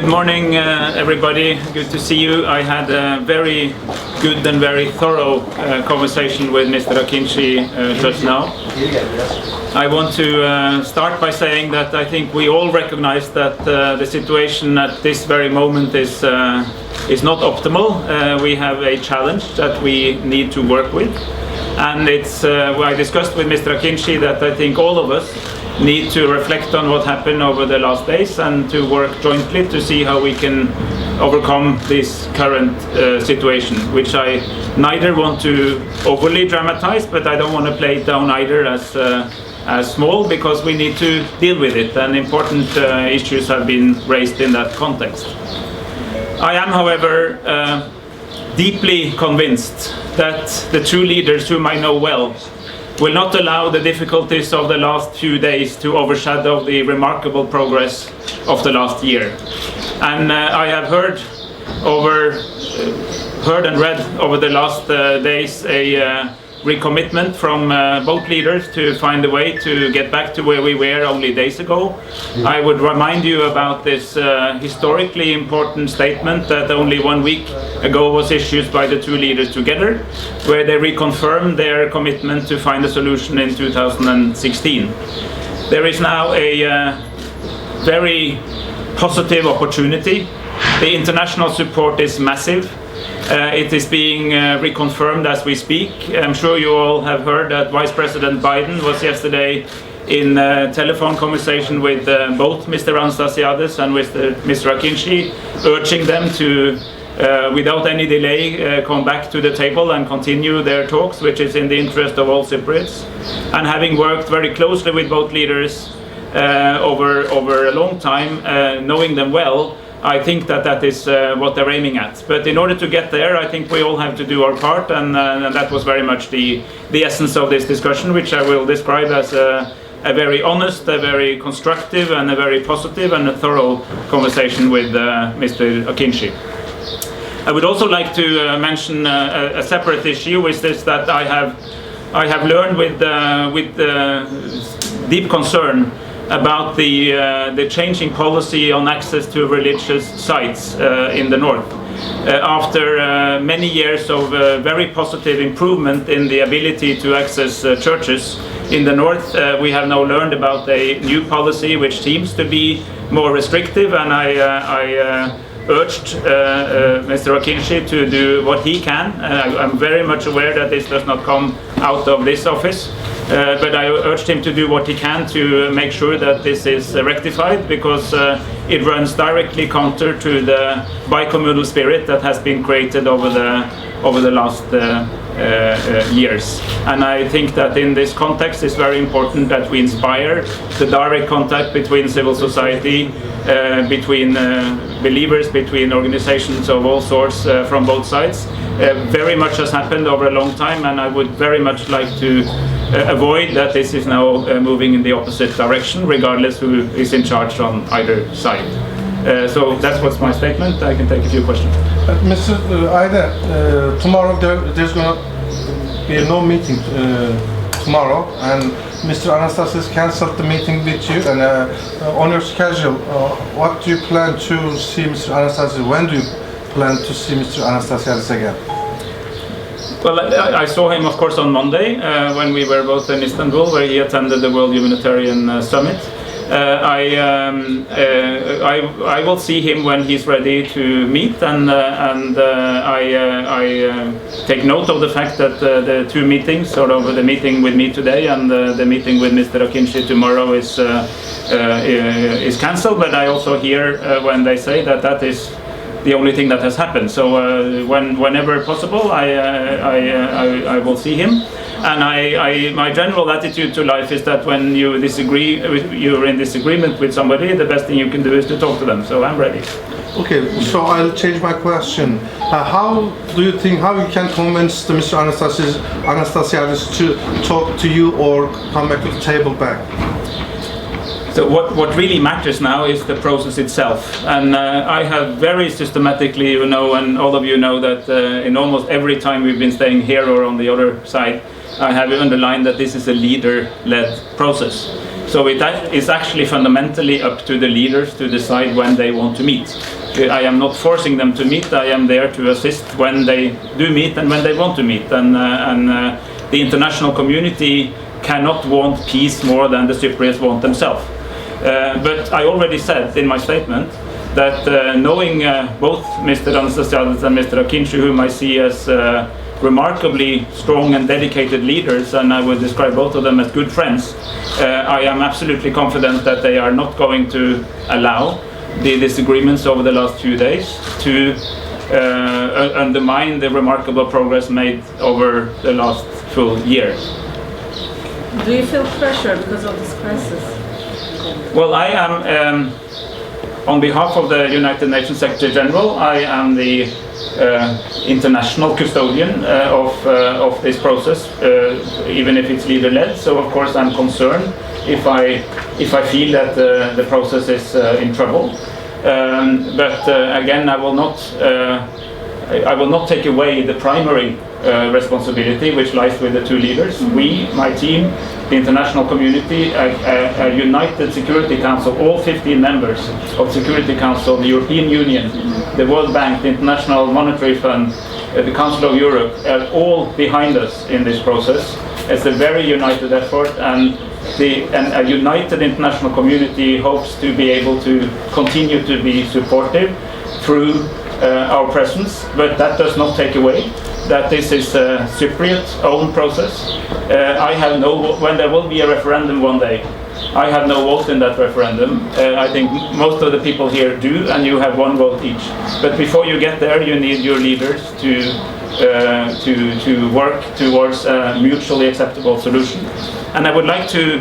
Good morning, everybody. Good to see you. I had a very good and very thorough conversation with Mr. Akıncı just now. I want to start by saying that I think we all recognize that the situation at this very moment is not optimal. We have a challenge that we need to work with, and it's I discussed with Mr. Akıncı that I think all of us need to reflect on what happened over the last days and to work jointly to see how we can overcome this current situation, which I neither want to overly dramatize, but I don't want to play it down either as small, because we need to deal with it, and important issues have been raised in that context. I am, however, deeply convinced that the two leaders whom I know well will not allow the difficulties of the last few days to overshadow the remarkable progress of the last year. And I have heard and read over the last days a recommitment from both leaders to find a way to get back to where we were only days ago. I would remind you about this historically important statement that only 1 week ago was issued by the two leaders together, where they reconfirmed their commitment to find a solution in 2016. There is now a very positive opportunity. The international support is massive. It is being reconfirmed as we speak. I'm sure you all have heard that Vice President Biden was yesterday in a telephone conversation with both Mr. Anastasiades and Mr. Akıncı, urging them to, without any delay, come back to the table and continue their talks, which is in the interest of all Cypriots. And having worked very closely with both leaders over a long time, knowing them well, I think that is what they're aiming at. But in order to get there, I think we all have to do our part, and that was very much the essence of this discussion, which I will describe as a very honest, a very constructive, and a very positive and a thorough conversation with Mr. Akıncı. I would also like to mention a separate issue, which is that I have learned with deep concern about the changing policy on access to religious sites in the north. After many years of very positive improvement in the ability to access churches in the north, we have now learned about a new policy which seems to be more restrictive, and I urged Mr. Akıncı to do what he can. I'm very much aware that this does not come out of this office, but I urged him to do what he can to make sure that this is rectified, because it runs directly counter to the bicommunal spirit that has been created over the last years. And I think that in this context it's very important that we inspire the direct contact between civil society, between believers, between organizations of all sorts from both sides. Very much has happened over a long time, and I would very much like to avoid that this is now moving in the opposite direction, regardless who is in charge on either side. So that's what's my statement. I can take a few questions. Mr. Eide, tomorrow there's going to be no meeting tomorrow, and Mr. Anastasiades cancelled the meeting with you. And on your schedule, what do you plan to see Mr. Anastasiades? When do you plan to see Mr. Anastasiades again? Well, I saw him, of course, on Monday when we were both in Istanbul, where he attended the World Humanitarian Summit. I will see him when he's ready to meet, and I take note of the fact that the two meetings, sort of the meeting with me today and the meeting with Mr. Akıncı tomorrow, is cancelled. But I also hear when they say that is the only thing that has happened. So whenever possible, I will see him. And my general attitude to life is that when you're in disagreement with somebody, the best thing you can do is to talk to them. So I'm ready. Okay, so I'll change my question. How do you think, how you can convince the Mr. Anastasiades to talk to you or come back to the table back? So what really matters now is the process itself, and I have very systematically, and all of you know that in almost every time we've been staying here or on the other side, I have underlined that this is a leader-led process. So it is actually fundamentally up to the leaders to decide when they want to meet. I am not forcing them to meet. I am there to assist when they do meet and when they want to meet. And the international community cannot want peace more than the Cypriots want themselves. But I already said in my statement that knowing both Mr. Anastasiadis and Mr. Akıncı, whom I see as remarkably strong and dedicated leaders, and I would describe both of them as good friends, I am absolutely confident that they are not going to allow the disagreements over the last few days to undermine the remarkable progress made over the last full year. Do you feel pressure because of this crisis? Well, I am, on behalf of the United Nations Secretary General, I am the international custodian of this process, even if it's leader-led. So of course I'm concerned if I feel that the process is in trouble. But again, I will not take away the primary responsibility which lies with the two leaders. We, my team, the international community, a united Security Council, all 15 members of Security Council, the European Union, the World Bank, the International Monetary Fund, the Council of Europe, are all behind us in this process. It's a very united effort, and a united international community hopes to be able to continue to be supportive through our presence, but that does not take away that this is a Cypriot own process. I have when there will be a referendum one day, I have no vote in that referendum. I think most of the people here do, and you have one vote each. But before you get there, you need your leaders to work towards a mutually acceptable solution. And I would like to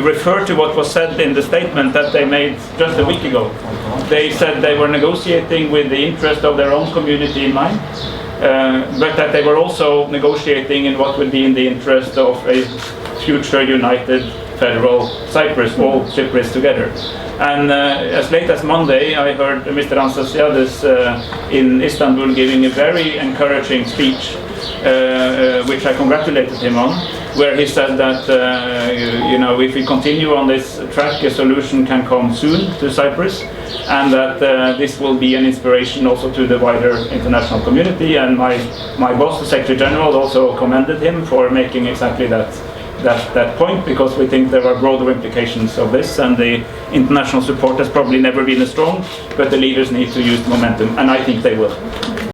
refer to what was said in the statement that they made just a week ago. They said they were negotiating with the interest of their own community in mind, but that they were also negotiating in what would be in the interest of a future united federal Cyprus, all Cypriots together. And as late as Monday, I heard Mr. Anastasiadis in Istanbul giving a very encouraging speech, which I congratulated him on, where he said that if we continue on this track, a solution can come soon to Cyprus, and that this will be an inspiration also to the wider international community. And my boss, the Secretary General, also commended him for making exactly that point, because we think there are broader implications of this, and the international support has probably never been as strong, but the leaders need to use momentum, and I think they will.